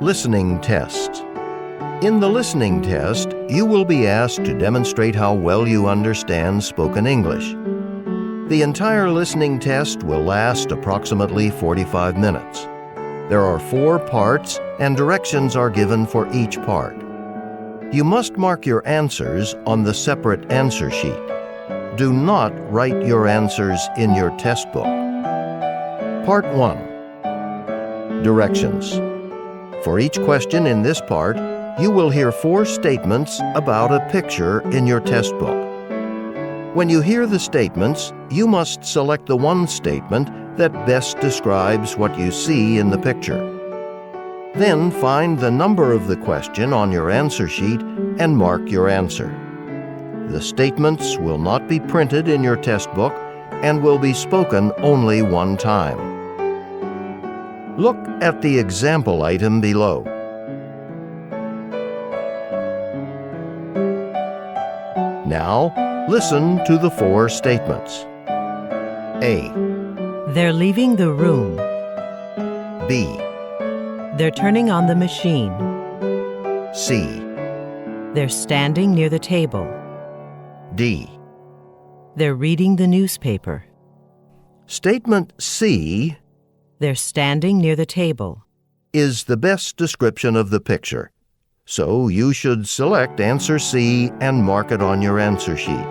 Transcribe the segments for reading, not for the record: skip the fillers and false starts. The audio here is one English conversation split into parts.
Listening test. In the listening test, you will be asked to demonstrate how well you understand spoken English. The entire listening test will last approximately 45 minutes. There are 4 parts, and directions are given for each part. You must mark your answers on the separate answer sheet. Do not write your answers in your test book. Part 1. Directions. For each question in this part, you will hear 4 statements about a picture in your test book. When you hear the statements, you must select the one statement that best describes what you see in the picture. Then find the number of the question on your answer sheet and mark your answer. The statements will not be printed in your test book and will be spoken only one time. Look at the example item below. Now, listen to the 4 statements. A. They're leaving the room. B. They're turning on the machine. C. They're standing near the table. D. They're reading the newspaper. Statement C They're standing near the table. is the best description of the picture, so you should select answer C and mark it on your answer sheet.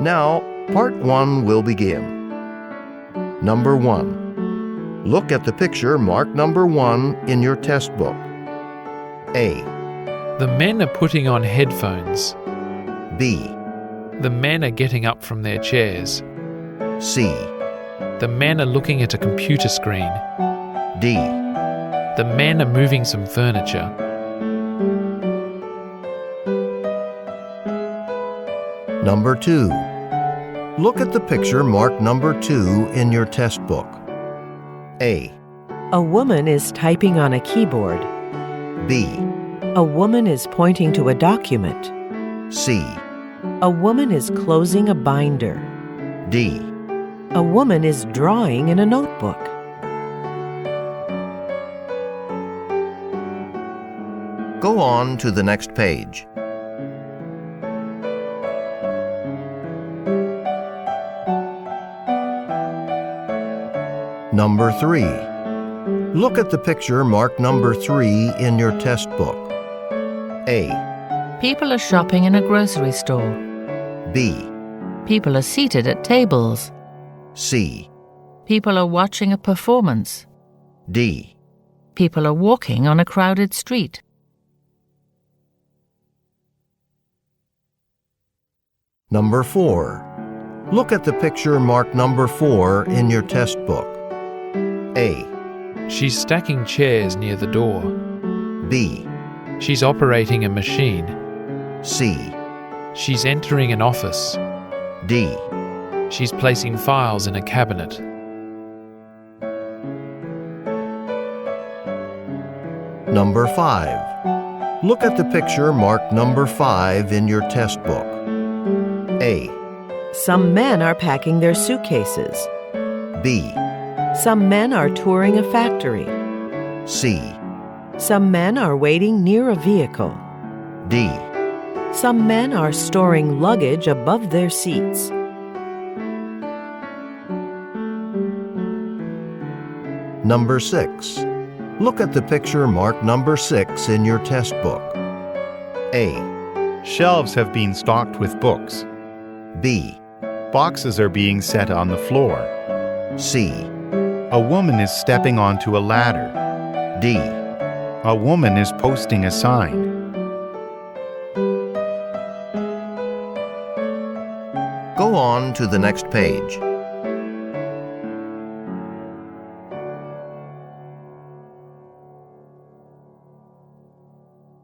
Now, part 1 will begin. Number 1. Look at the picture marked number 1 in your test book. A. The men are putting on headphones. B. The men are getting up from their chairs. C. The men are looking at a computer screen. D. The men are moving some furniture. Number 2. Look at the picture marked number 2 in your test book. A. A woman is typing on a keyboard. B. A woman is pointing to a document. C. A woman is closing a binder. D. A woman is drawing in a notebook. Go on to the next page. Number 3. Look at the picture marked number 3 in your test book. A. People are shopping in a grocery store. B. People are seated at tables. C. People are watching a performance. D. People are walking on a crowded street. Number 4. Look at the picture marked number 4 in your test book. A. She's stacking chairs near the door. B. She's operating a machine. C. She's entering an office. D. She's placing files in a cabinet. Number 5. Look at the picture marked number 5 in your test book. A. Some men are packing their suitcases. B. Some men are touring a factory. C. Some men are waiting near a vehicle. D. Some men are storing luggage above their seats. Number 6. Look at the picture marked number 6 in your test book. A. Shelves have been stocked with books. B. Boxes are being set on the floor. C. A woman is stepping onto a ladder. D. A woman is posting a sign. Go on to the next page.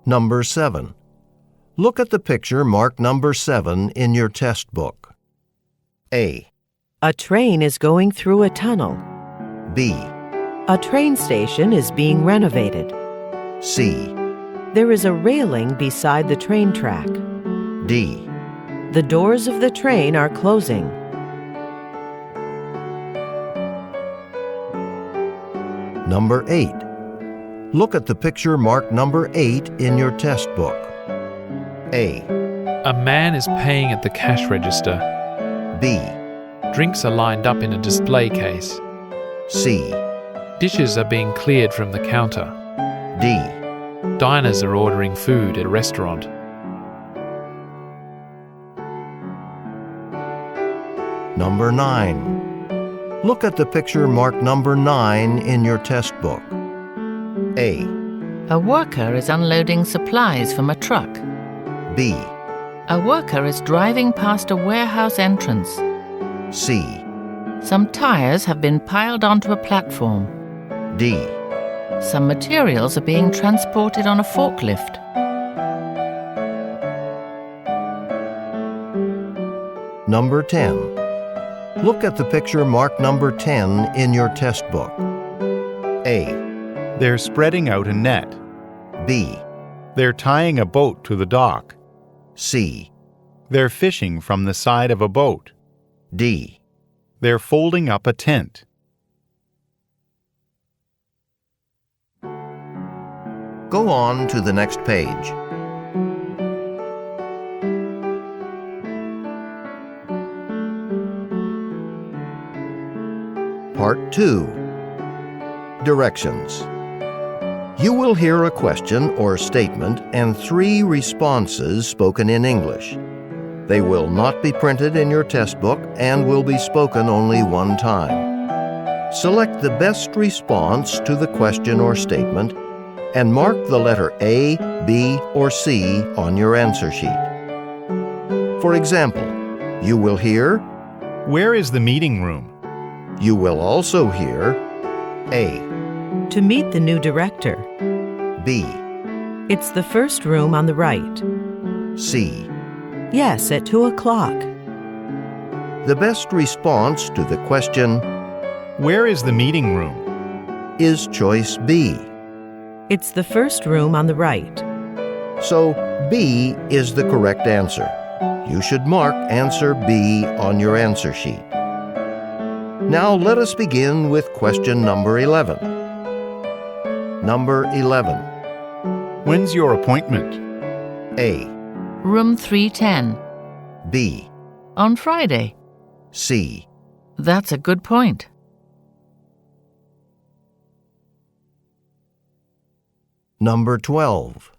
Number 7. Look at the picture marked number 7 in your test book. A. A train is going through a tunnel. B. A train station is being renovated. C. There is a railing beside the train track. D. The doors of the train are closing. Number 8. Look at the picture marked number 8 in your test book. A. A man is paying at the cash register. B. Drinks are lined up in a display case. C. Dishes are being cleared from the counter. D. Diners are ordering food at a restaurant. Number 9. Look at the picture marked number 9 in your test book. A. A worker is unloading supplies from a truck. B. A worker is driving past a warehouse entrance. C. Some tires have been piled onto a platform. D. Some materials are being transported on a forklift. Number 10. Look at the picture marked number 10 in your test book. A. They're spreading out a net. B. They're tying a boat to the dock. C. They're fishing from the side of a boat. D. They're folding up a tent. Go on to the next page. Part 2. Directions. You will hear a question or statement and 3 responses spoken in English. They will not be printed in your test book and will be spoken only one time. Select the best response to the question or statement and mark the letter A, B, or C on your answer sheet. For example, you will hear, Where is the meeting room? you will also hear A. To meet the new director. B. It's the first room on the right. C. Yes, at 2 o'clock. The best response to the question Where is the meeting room? is choice B. It's the first room on the right. So B is the correct answer. You should mark answer B on your answer sheet. Now let us begin with question number 11. Number 11. When's your appointment? A. Room 310. B. On Friday. C. That's a good point. Number 12.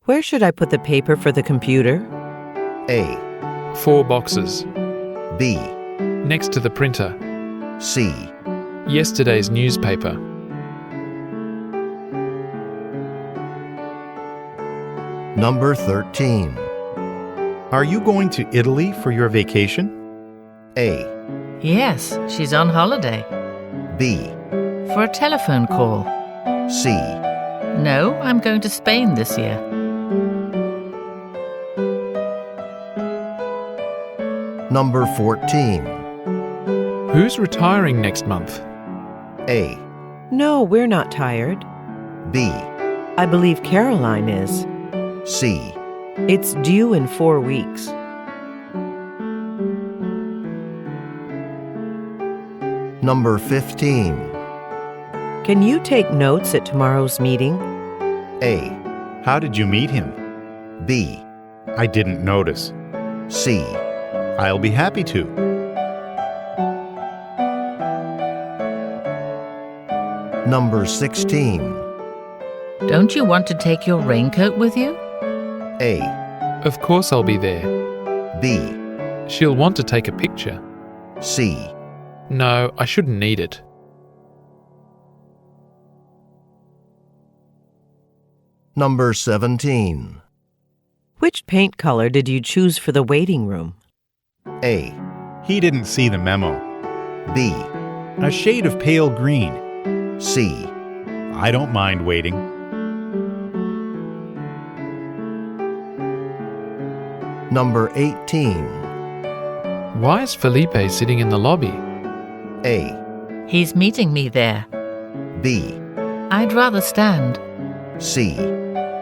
Where should I put the paper for the computer? A. 4 boxes. B. Next to the printer. C. Yesterday's newspaper. Number 13. Are you going to Italy for your vacation? A. Yes, she's on holiday. B. For a telephone call. C. No, I'm going to Spain this year. Number 14. Who's retiring next month? A. No, we're not tired. B. I believe Caroline is. C. It's due in 4 weeks. Number 15. Can you take notes at tomorrow's meeting? A. How did you meet him? B. I didn't notice. C. I'll be happy to. Number 16. Don't you want to take your raincoat with you? A. Of course I'll be there. B. She'll want to take a picture. C. No, I shouldn't need it. Number 17. Which paint color did you choose for the waiting room? A. He didn't see the memo. B. A shade of pale green. C. I don't mind waiting. Number 18. Why is Felipe sitting in the lobby? A. He's meeting me there. B. I'd rather stand. C.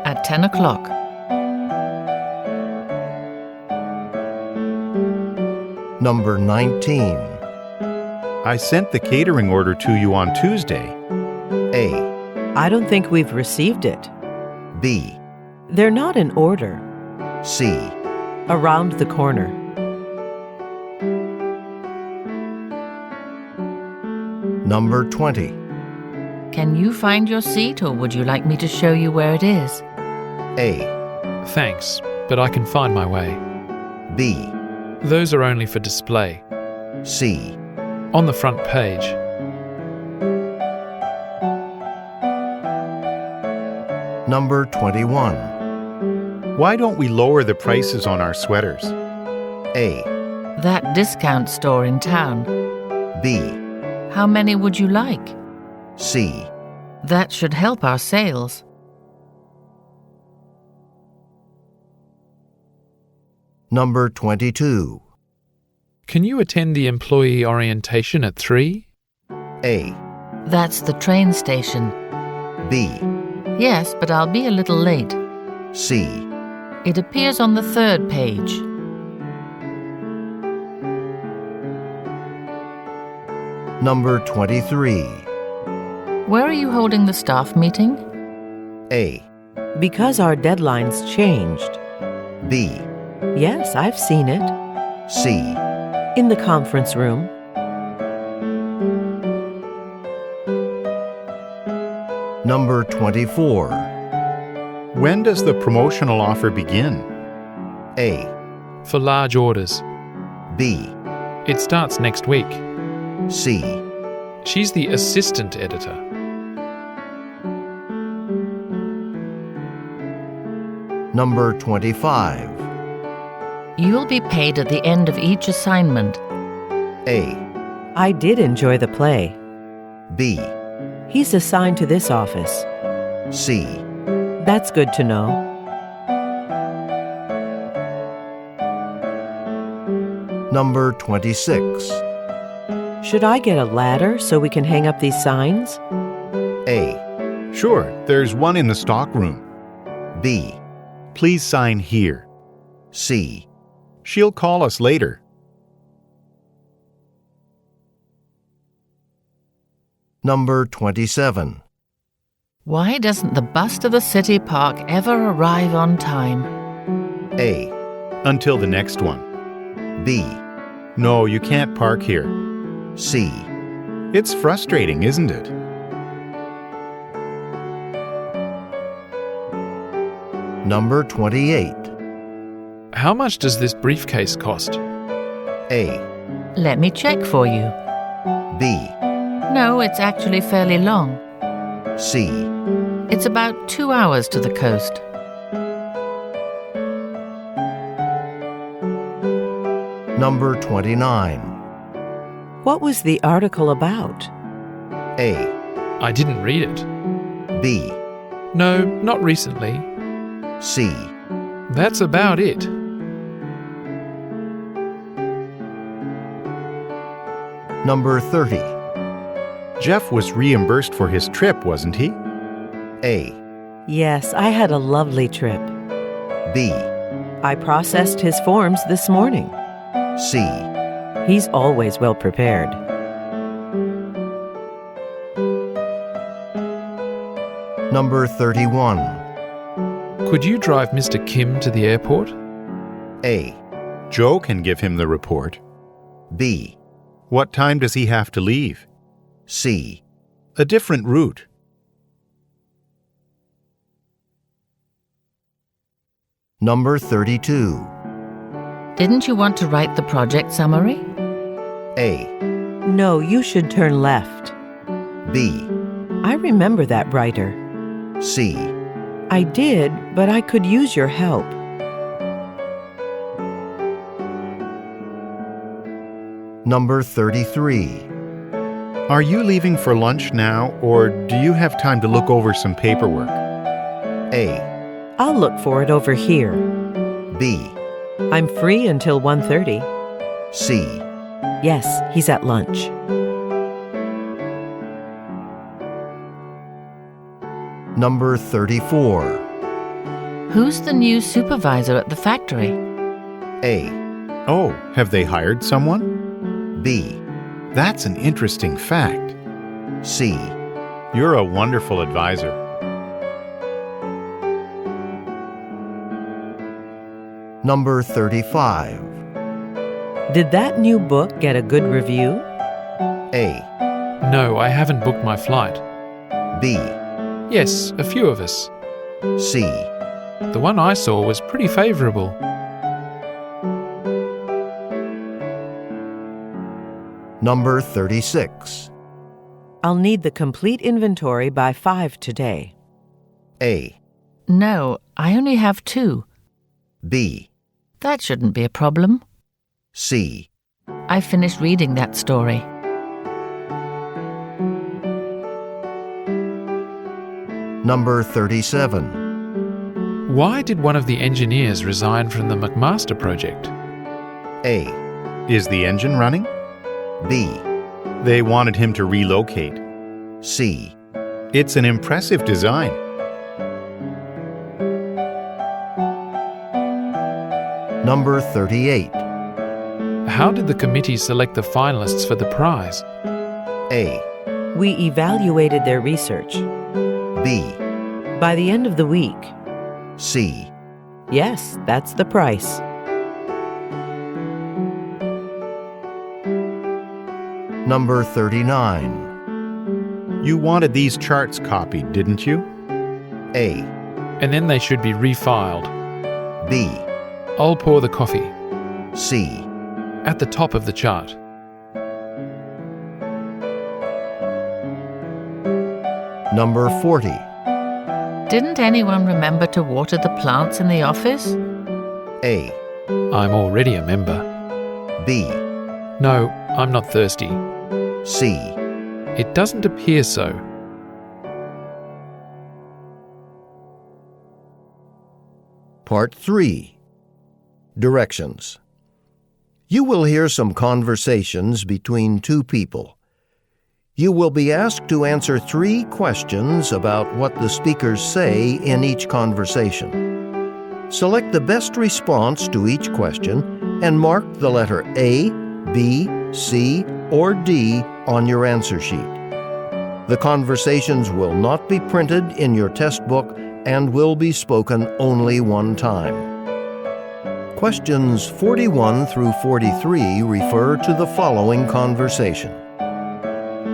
At 10 o'clock. Number 19. I sent the catering order to you on Tuesday. A. I don't think we've received it. B, They're not in order. C, Around the corner. number 20. Can you find your seat, or would you like me to show you where it is? A, Thanks, but I can find my way. B, Those are only for display. C, On the front page. number 21. Why don't we lower the prices on our sweaters? A, That discount store in town. B, How many would you like? C, That should help our sales. number 22. Can you attend the employee orientation at 3? A, That's the train station. B, Yes, but I'll be a little late. C, It appears on the 3rd page. number 23. Where are you holding the staff meeting? A, Because our deadline's changed. B, Yes, I've seen it. C, In the conference room. number 24. When does the promotional offer begin? A, For large orders. B, It starts next week. C, She's the assistant editor. number 25. You'll be paid at the end of each assignment. A, I did enjoy the play. B, He's assigned to this office. C, That's good to know. number 26. Should I get a ladder so we can hang up these signs? A, Sure, there's one in the stock room. B, Please sign here. C, She'll call us later. number 27. Why doesn't the bus to the city park ever arrive on time? A, Until the next one. B, No, you can't park here. C, It's frustrating, isn't it? number 28. How much does this briefcase cost? A, Let me check for you. B, No, it's actually fairly long. C, It's about 2 hours to the coast. number 29. What was the article about? A, I didn't read it. B, No, not recently. C, That's about it. number 30. Jeff was reimbursed for his trip, wasn't he? A, Yes, I had a lovely trip. B, I processed his forms this morning. C, He's always well prepared. number 31. Could you drive Mr. Kim to the airport? A, Joe can give him the report. B, What time does he have to leave? C, A different route. number 32. Didn't you want to write the project summary? A, No, you should turn left. B, I remember that writer. C, I did, but I could use your help. number 33. Are you leaving for lunch now, or do you have time to look over some paperwork? A, I'll look for it over here. B, I'm free until 1:30. C, Yes, he's at lunch. number 34. Who's the new supervisor at the factory? A, Oh, have they hired someone? B, That's an interesting fact. C, You're a wonderful advisor. Number 35. Did that new book get a good review? A, No, I haven't booked my flight. B, Yes, a few of us. C, The one I saw was pretty favourable. Number 36. I'll need the complete inventory by 5 today. A, No, I only have 2. B, That shouldn't be a problem. C, I finished reading that story. Number 37. Why did one of the engineers resign from the McMaster project? A, Is the engine running? B, They wanted him to relocate. C, It's an impressive design. Number 38. How did the committee select the finalists for the prize? A, We evaluated their research. B, By the end of the week. C, Yes, that's the price. Number 39. You wanted these charts copied, didn't you? A, And then they should be refiled. B, I'll pour the coffee. C, At the top of the chart. Number 40. Didn't anyone remember to water the plants in the office? A, I'm already a member. B, No, I'm not thirsty. C, It doesn't appear so. Part 3. Directions. You will hear some conversations between two people. You will be asked to answer 3 questions about what the speakers say in each conversation. Select the best response to each question and mark the letter A, B, C, or D on your answer sheet. The conversations will not be printed in your test book and will be spoken only one time. Questions 41 through 43 refer to the following conversation.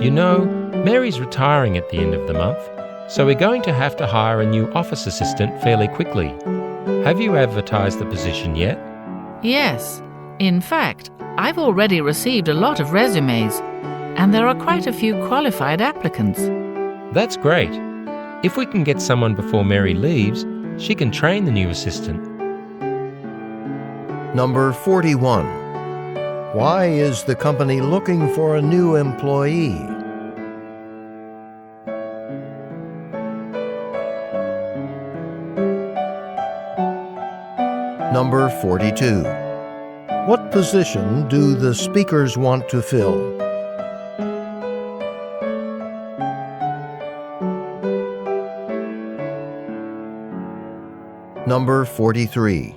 You know, Mary's retiring at the end of the month, so we're going to have to hire a new office assistant fairly quickly. Have you advertised the position yet? Yes. In fact, I've already received a lot of resumes, and there are quite a few qualified applicants. That's great. If we can get someone before Mary leaves, she can train the new assistant. Number 41. Why is the company looking for a new employee? Number 42. What position do the speakers want to fill? Number 43.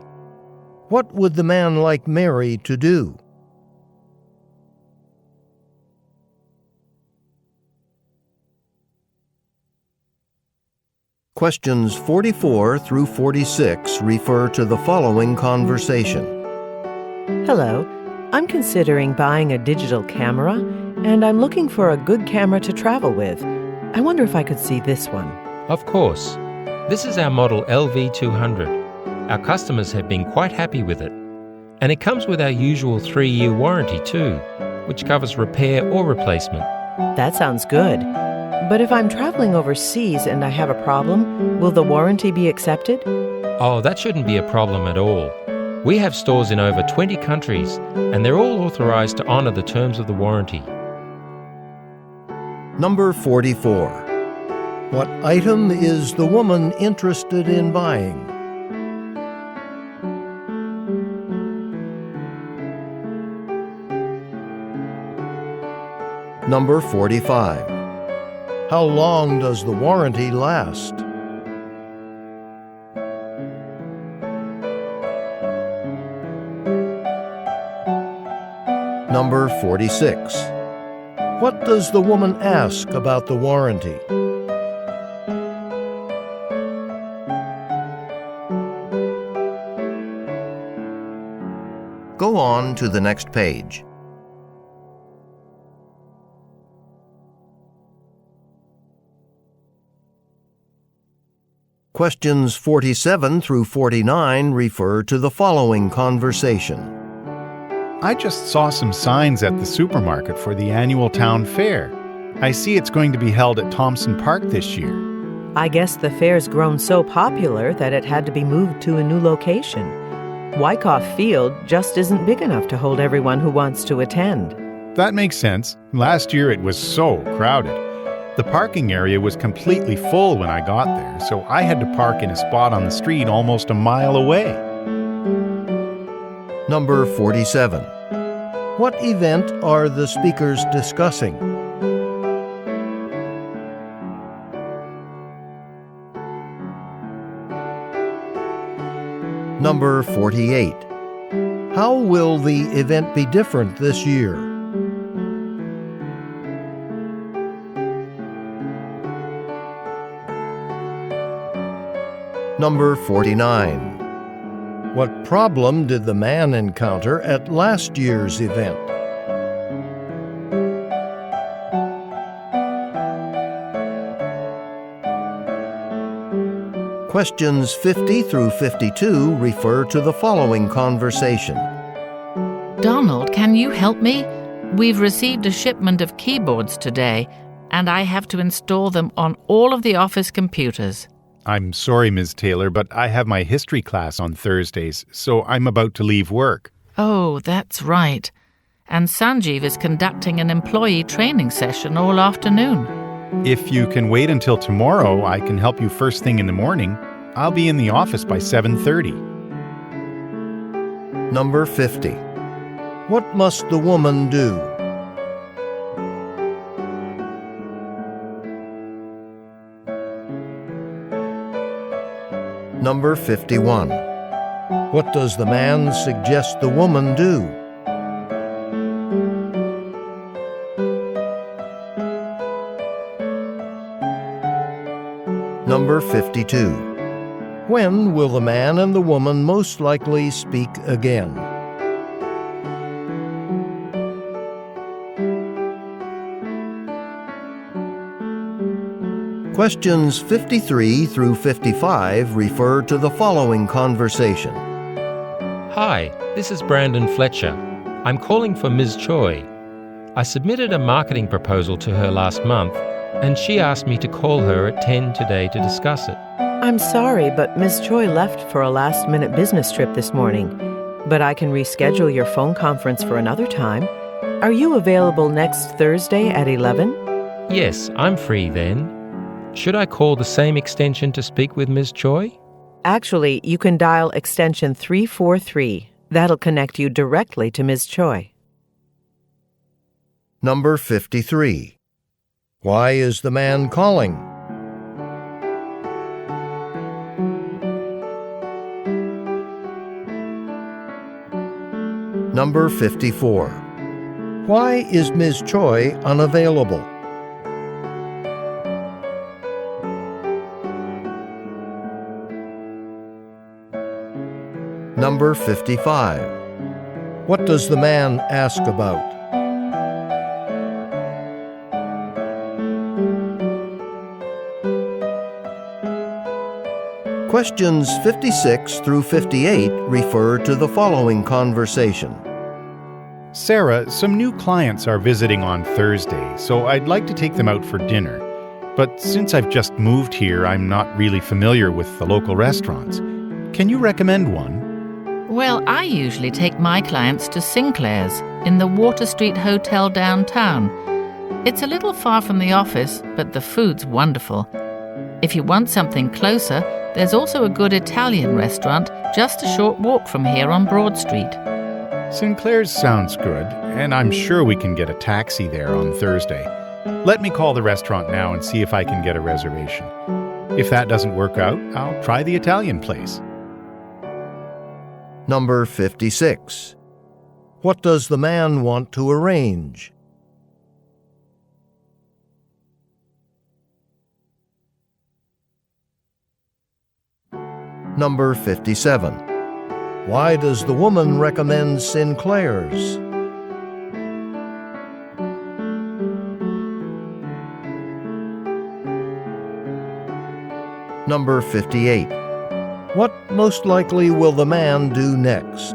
What would the man like Mary to do? Questions 44 through 46 refer to the following conversation. Hello, I'm considering buying a digital camera, and I'm looking for a good camera to travel with. I wonder if I could see this one. Of course. This is our model LV200. Our customers have been quite happy with it. And it comes with our usual 3-year warranty too, which covers repair or replacement. That sounds good. But if I'm traveling overseas and I have a problem, will the warranty be accepted? Oh, that shouldn't be a problem at all. We have stores in over 20 countries, and they're all authorized to honor the terms of the warranty. Number 44. What item is the woman interested in buying? Number 45. How long does the warranty last? Number 46. What does the woman ask about the warranty? go on to the next page. Questions 47 through 49 refer to the following conversation. I just saw some signs at the supermarket for the annual town fair. I see it's going to be held at Thompson Park this year. I guess the fair's grown so popular that it had to be moved to a new location. Wyckoff Field just isn't big enough to hold everyone who wants to attend. That makes sense. Last year it was so crowded. The parking area was completely full when I got there, so I had to park in a spot on the street almost a mile away. Number 47. What event are the speakers discussing? Number 48. How will the event be different this year? Number 49. What problem did the man encounter at last year's event? Questions 50 through 52 refer to the following conversation. Donald, can you help me? We've received a shipment of keyboards today, and I have to install them on all of the office computers. I'm sorry, Ms. Taylor, but I have my history class on Thursdays, so I'm about to leave work. Oh, that's right. And Sanjeev is conducting an employee training session all afternoon. If you can wait until tomorrow, I can help you first thing in the morning. I'll be in the office by 7:30. Number 50. What must the woman do? Number 51. What does the man suggest the woman do? Number 52. When will the man and the woman most likely speak again? Questions 53 through 55 refer to the following conversation. Hi, this is Brandon Fletcher. I'm calling for Ms. Choi. I submitted a marketing proposal to her last month, and she asked me to call her at 10 today to discuss it. I'm sorry, but Ms. Choi left for a last-minute business trip this morning. But I can reschedule your phone conference for another time. Are you available next Thursday at 11? Yes, I'm free then. Should I call the same extension to speak with Ms. Choi? Actually, you can dial extension 343. That'll connect you directly to Ms. Choi. Number 53. Why is the man calling? Number 54. Why is Ms. Choi unavailable? Number 55. What does the man ask about? Questions 56 through 58 refer to the following conversation. Sarah, some new clients are visiting on Thursday, so I'd like to take them out for dinner. But since I've just moved here, I'm not really familiar with the local restaurants. Can you recommend one? Well, I usually take my clients to Sinclair's in the Water Street Hotel downtown. It's a little far from the office, but the food's wonderful. If you want something closer, there's also a good Italian restaurant just a short walk from here on Broad Street. Sinclair's sounds good, and I'm sure we can get a taxi there on Thursday. Let me call the restaurant now and see if I can get a reservation. If that doesn't work out, I'll try the Italian place. Number 56. What does the man want to arrange? Number 57. Why does the woman recommend Sinclair's? Number 58. What most likely will the man do next?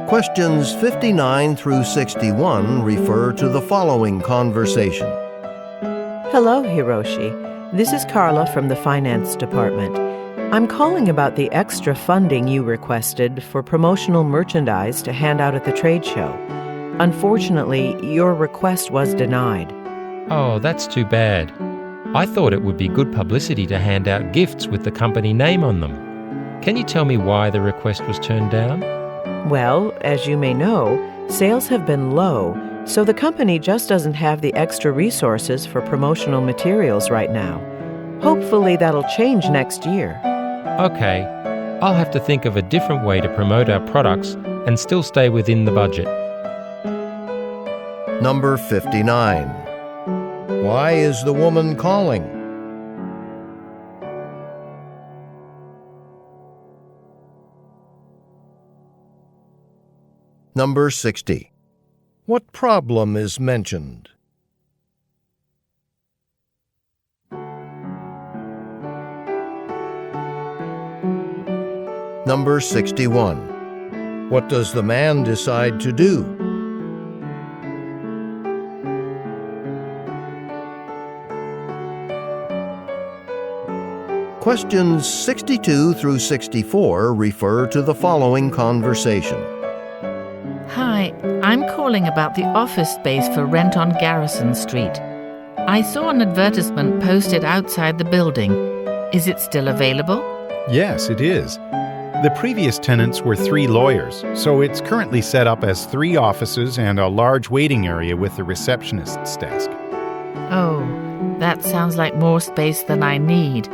Questions 59 through 61 refer to the following conversation. Hello, Hiroshi. This is Carla from the Finance Department. I'm calling about the extra funding you requested for promotional merchandise to hand out at the trade show. Unfortunately, your request was denied. Oh, that's too bad. I thought it would be good publicity to hand out gifts with the company name on them. Can you tell me why the request was turned down? Well, as you may know, sales have been low, so the company just doesn't have the extra resources for promotional materials right now. Hopefully that'll change next year. Okay, I'll have to think of a different way to promote our products and still stay within the budget. Number 59. Why is the woman calling? Number 60. What problem is mentioned? Number 61. What does the man decide to do? Questions 62 through 64 refer to the following conversation. Hi, I'm calling about the office space for rent on Garrison Street. I saw an advertisement posted outside the building. Is it still available? Yes, it is. The previous tenants were 3 lawyers, so it's currently set up as 3 offices and a large waiting area with a receptionist's desk. Oh, that sounds like more space than I need.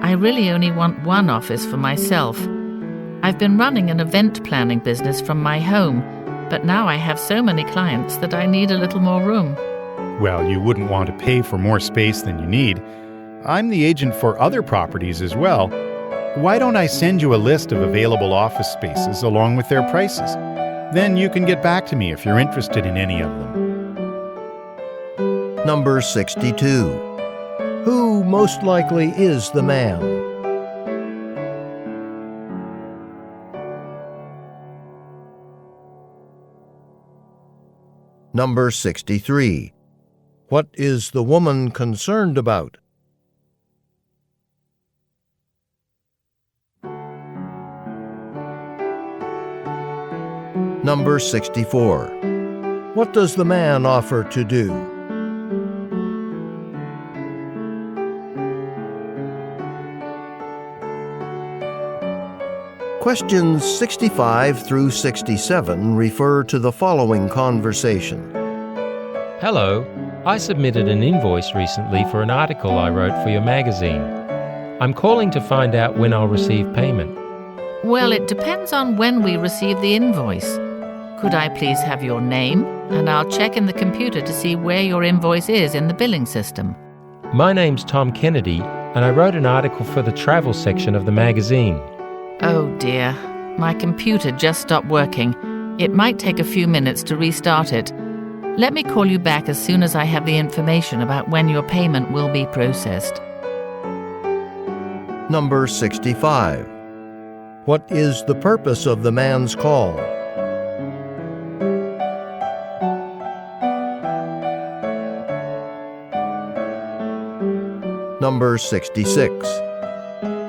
I really only want 1 office for myself. I've been running an event planning business from my home, but now I have so many clients that I need a little more room. Well, you wouldn't want to pay for more space than you need. I'm the agent for other properties as well. Why don't I send you a list of available office spaces along with their prices? Then you can get back to me if you're interested in any of them. Number 62. Who most likely is the man? Number 63. What is the woman concerned about? Number 64. What does the man offer to do? Questions 65 through 67 refer to the following conversation. Hello, I submitted an invoice recently for an article I wrote for your magazine. I'm calling to find out when I'll receive payment. Well, it depends on when we receive the invoice. Could I please have your name? And I'll check in the computer to see where your invoice is in the billing system. My name's Tom Kennedy, and I wrote an article for the travel section of the magazine. Oh dear, my computer just stopped working. It might take a few minutes to restart it. Let me call you back as soon as I have the information about when your payment will be processed. Number 65. What is the purpose of the man's call? Number 66.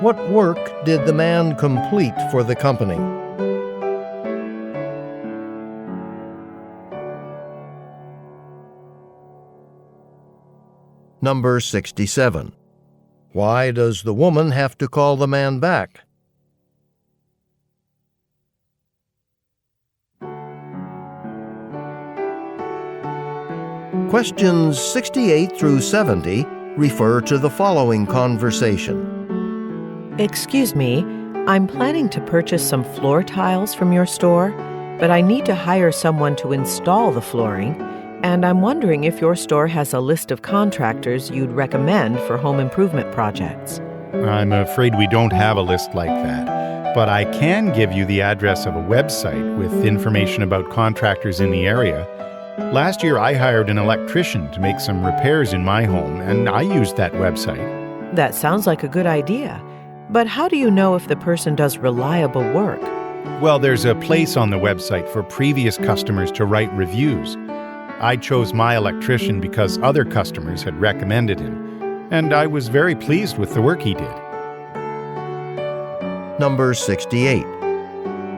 What work did the man complete for the company? Number 67. Why does the woman have to call the man back? Questions 68 through 70 refer to the following conversation. Excuse me, I'm planning to purchase some floor tiles from your store, but I need to hire someone to install the flooring. and I'm wondering if your store has a list of contractors you'd recommend for home improvement projects. I'm afraid we don't have a list like that, but I can give you the address of a website with information about contractors in the area. Last year, I hired an electrician to make some repairs in my home, and I used that website. That sounds like a good idea. But how do you know if the person does reliable work? Well, there's a place on the website for previous customers to write reviews. I chose my electrician because other customers had recommended him, and I was very pleased with the work he did. Number 68.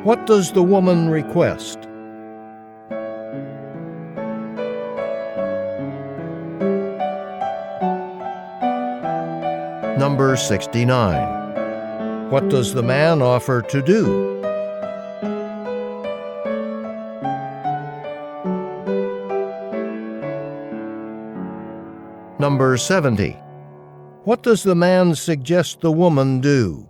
What does the woman request? Number 69. What does the man offer to do? Number 70. What does the man suggest the woman do?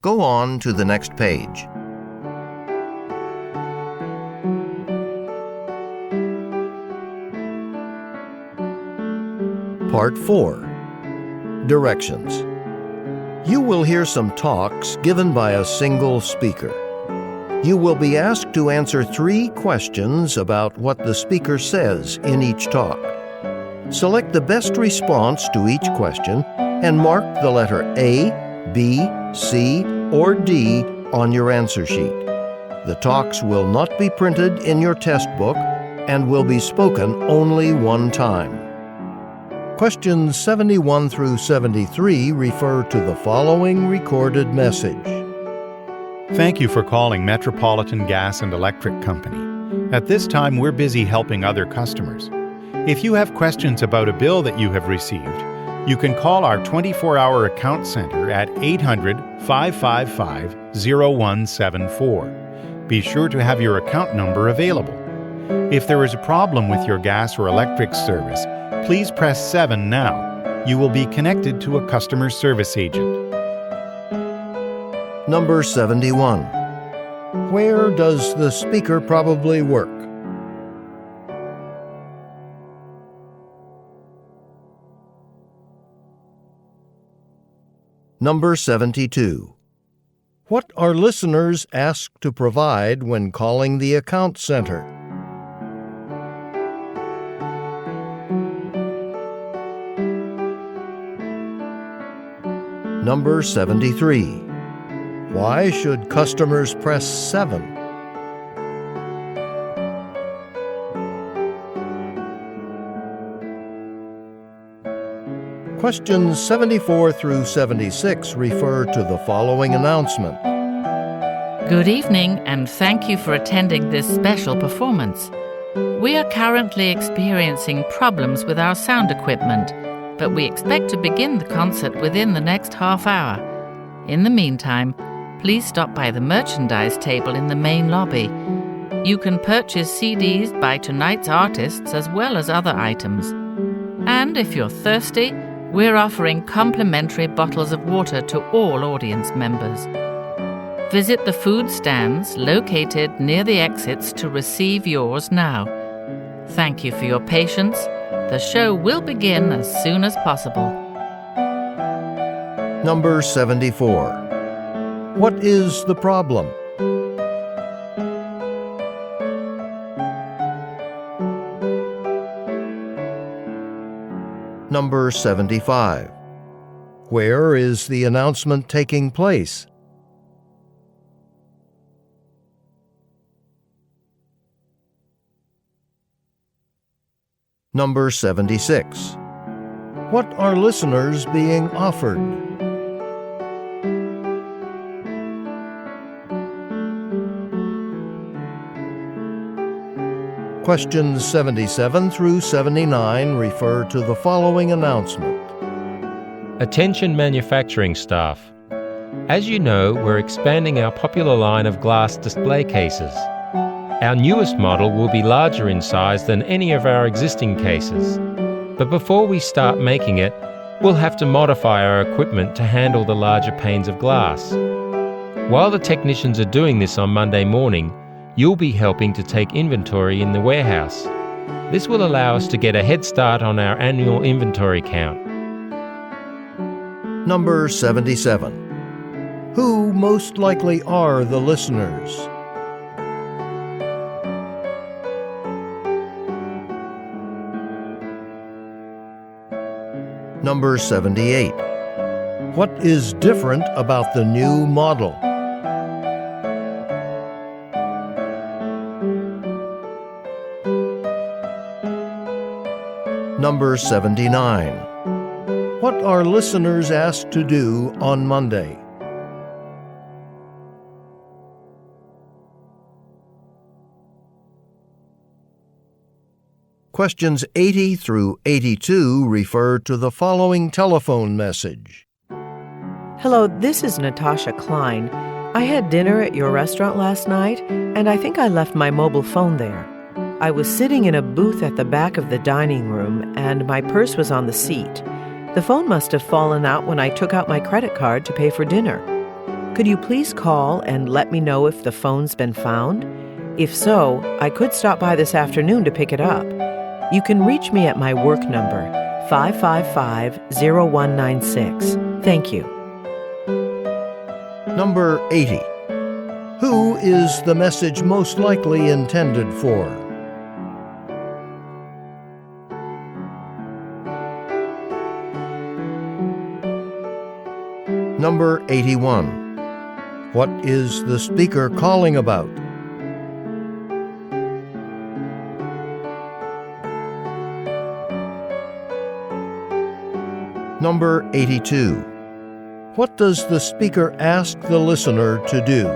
Go on to the next page. Part 4. Directions. You will hear some talks given by a single speaker. You will be asked to answer 3 questions about what the speaker says in each talk. Select the best response to each question and mark the letter A, B, C, or D on your answer sheet. The talks will not be printed in your test book and will be spoken only one time. Questions 71 through 73 refer to the following recorded message. Thank you for calling Metropolitan Gas and Electric Company. At this time, we're busy helping other customers. If you have questions about a bill that you have received, you can call our 24-hour account center at 800-555-0174. Be sure to have your account number available. If there is a problem with your gas or electric service, please press 7 now. You will be connected to a customer service agent. Number 71. Where does the speaker probably work? Number 72. What are listeners asked to provide when calling the account center? Number 73. Why should customers press 7? Questions 74 through 76 refer to the following announcement. Good evening, and thank you for attending this special performance. We are currently experiencing problems with our sound equipment, but we expect to begin the concert within the next half hour. In the meantime, please stop by the merchandise table in the main lobby. You can purchase CDs by tonight's artists as well as other items. And if you're thirsty, we're offering complimentary bottles of water to all audience members. Visit the food stands located near the exits to receive yours now. Thank you for your patience. The show will begin as soon as possible. Number 74. What is the problem? Number 75. Where is the announcement taking place? Number 76. What are listeners being offered? Questions 77 through 79 refer to the following announcement. Attention manufacturing staff. As you know, we're expanding our popular line of glass display cases. Our newest model will be larger in size than any of our existing cases. But before we start making it, we'll have to modify our equipment to handle the larger panes of glass. While the technicians are doing this on Monday morning, you'll be helping to take inventory in the warehouse. This will allow us to get a head start on our annual inventory count. Number 77. Who most likely are the listeners? Number 78. What is different about the new model? Number 79. What are listeners asked to do on Monday? Questions 80 through 82 refer to the following telephone message. Hello, this is Natasha Klein. I had dinner at your restaurant last night, and I think I left my mobile phone there. I was sitting in a booth at the back of the dining room, and my purse was on the seat. The phone must have fallen out when I took out my credit card to pay for dinner. Could you please call and let me know if the phone's been found? If so, I could stop by this afternoon to pick it up. You can reach me at my work number, 555-0196. Thank you. Number 80. Who is the message most likely intended for? Number 81. What is the speaker calling about? Number 82. What does the speaker ask the listener to do?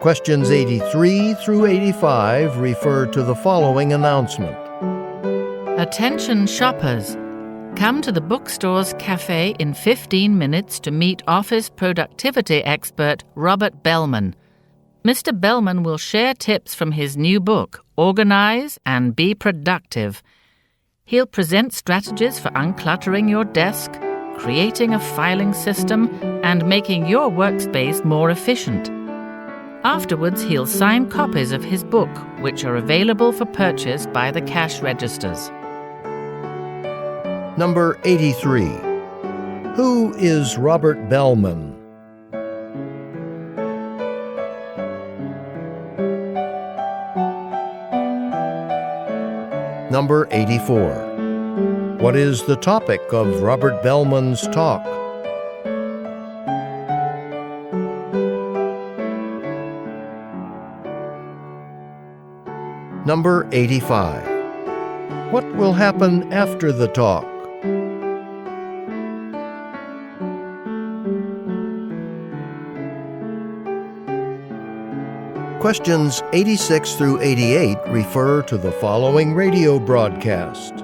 Questions 83 through 85 refer to the following announcement. Attention shoppers! Come to the bookstore's cafe in 15 minutes to meet office productivity expert Robert Bellman. Mr. Bellman will share tips from his new book, Organize and Be Productive. He'll present strategies for uncluttering your desk, creating a filing system, and making your workspace more efficient. Afterwards, he'll sign copies of his book, which are available for purchase by the cash registers. Number 83. Who is Robert Bellman? Number 84. What is the topic of Robert Bellman's talk? Number 85. What will happen after the talk? Questions 86 through 88 refer to the following radio broadcast.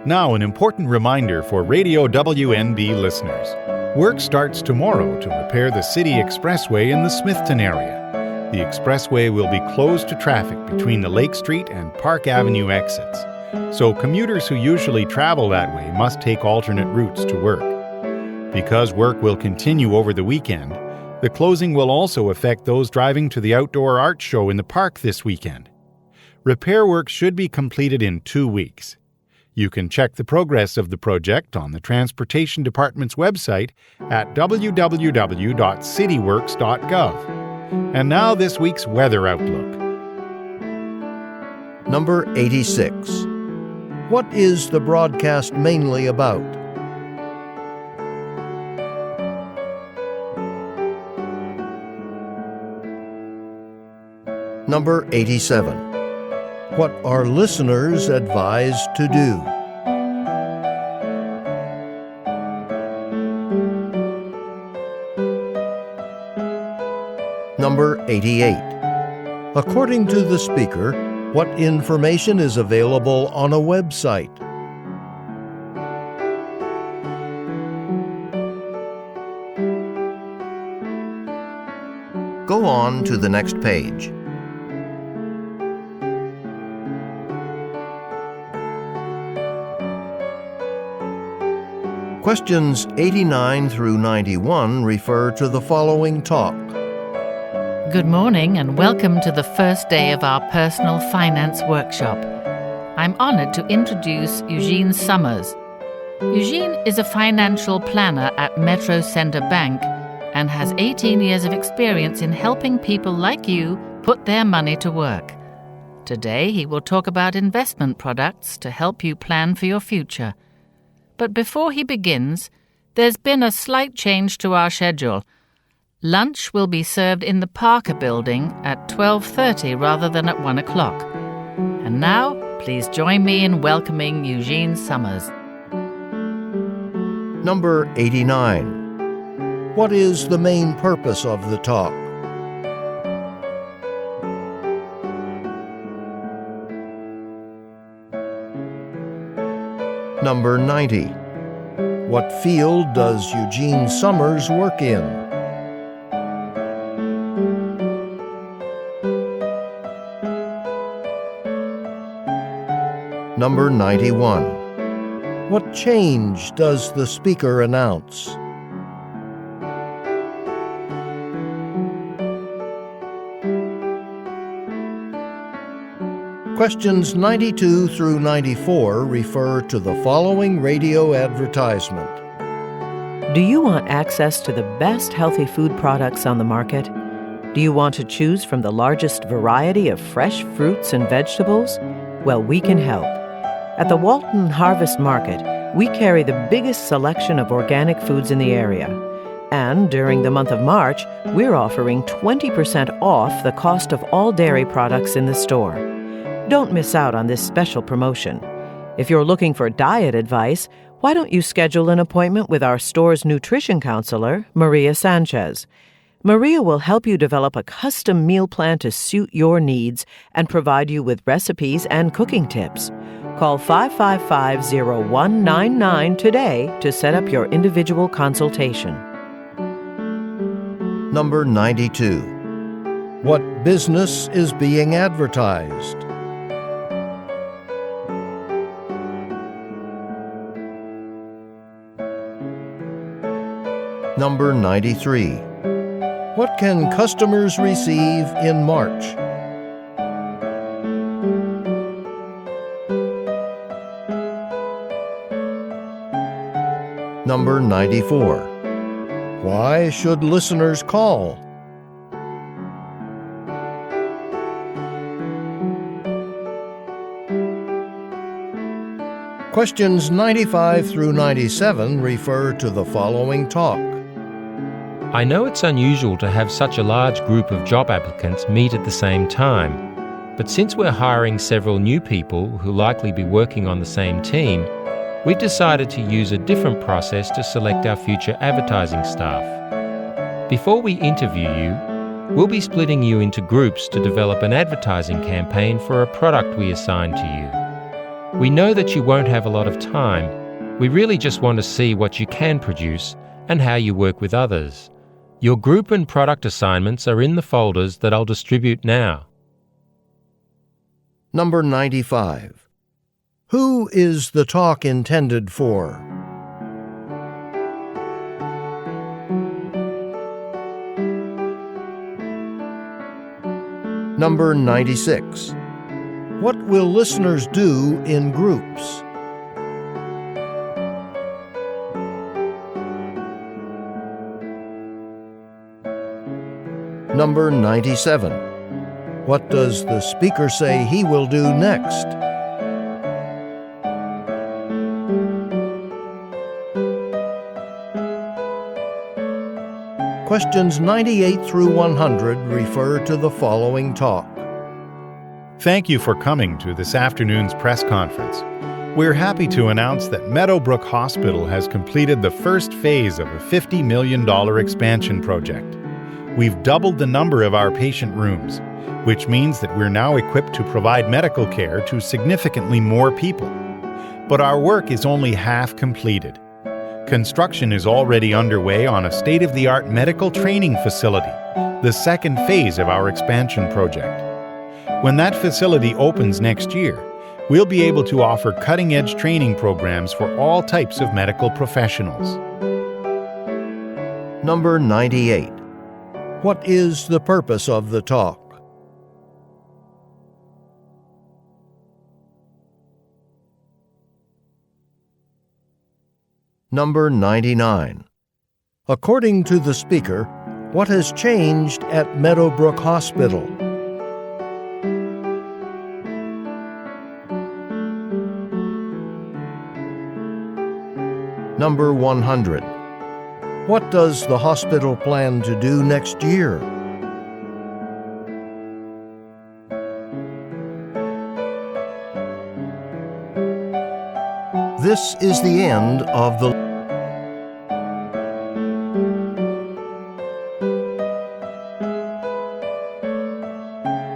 Now, an important reminder for Radio WNB listeners. Work starts tomorrow to repair the City Expressway in the Smithton area. The expressway will be closed to traffic between the Lake Street and Park Avenue exits, so commuters who usually travel that way must take alternate routes to work. Because work will continue over the weekend, the closing will also affect those driving to the outdoor art show in the park this weekend. Repair work should be completed in 2 weeks. You can check the progress of the project on the Transportation Department's website at www.cityworks.gov. And now this week's weather outlook. Number 86. What is the broadcast mainly about? Number 87. What are listeners advised to do? Number 88. According to the speaker, what information is available on a website? Go on to the next page. Questions 89 through 91 refer to the following talk. Good morning and welcome to the first day of our personal finance workshop. I'm honored to introduce Eugene Summers. Eugene is a financial planner at Metro Center Bank and has 18 years of experience in helping people like you put their money to work. Today he will talk about investment products to help you plan for your future. But before he begins, there's been a slight change to our schedule. Lunch will be served in the Parker Building at 12:30 rather than at 1 o'clock. And now, please join me in welcoming Eugene Summers. Number 89. What is the main purpose of the talk? Number 90. What field does Eugene Summers work in? Number 91. What change does the speaker announce? Questions 92 through 94 refer to the following radio advertisement. Do you want access to the best healthy food products on the market? Do you want to choose from the largest variety of fresh fruits and vegetables? Well, we can help. At the Walton Harvest Market, we carry the biggest selection of organic foods in the area. And during the month of March, we're offering 20% off the cost of all dairy products in the store. Don't miss out on this special promotion. If you're looking for diet advice, why don't you schedule an appointment with our store's nutrition counselor, Maria Sanchez? Maria will help you develop a custom meal plan to suit your needs and provide you with recipes and cooking tips. Call 555-0199 today to set up your individual consultation. Number 92. What business is being advertised? Number 93. What can customers receive in March? Number 94. Why should listeners call? Questions 95 through 97 refer to the following talk. I know it's unusual to have such a large group of job applicants meet at the same time, but since we're hiring several new people who'll likely be working on the same team, we've decided to use a different process to select our future advertising staff. Before we interview you, we'll be splitting you into groups to develop an advertising campaign for a product we assign to you. We know that you won't have a lot of time. We really just want to see what you can produce and how you work with others. Your group and product assignments are in the folders that I'll distribute now. Number 95. Who is the talk intended for? Number 96. What will listeners do in groups? Number 97. What does the speaker say he will do next? Questions 98 through 100 refer to the following talk. Thank you for coming to this afternoon's press conference. We're happy to announce that Meadowbrook Hospital has completed the first phase of a $50 million expansion project. We've doubled the number of our patient rooms, which means that we're now equipped to provide medical care to significantly more people. But our work is only half completed. Construction is already underway on a state-of-the-art medical training facility, the second phase of our expansion project. When that facility opens next year, We'll be able to offer cutting-edge training programs for all types of medical professionals. Number 98. What is the purpose of the talk? Number 99. According to the speaker, what has changed at Meadowbrook Hospital? Number 100. What does the hospital plan to do next year? This is the end of the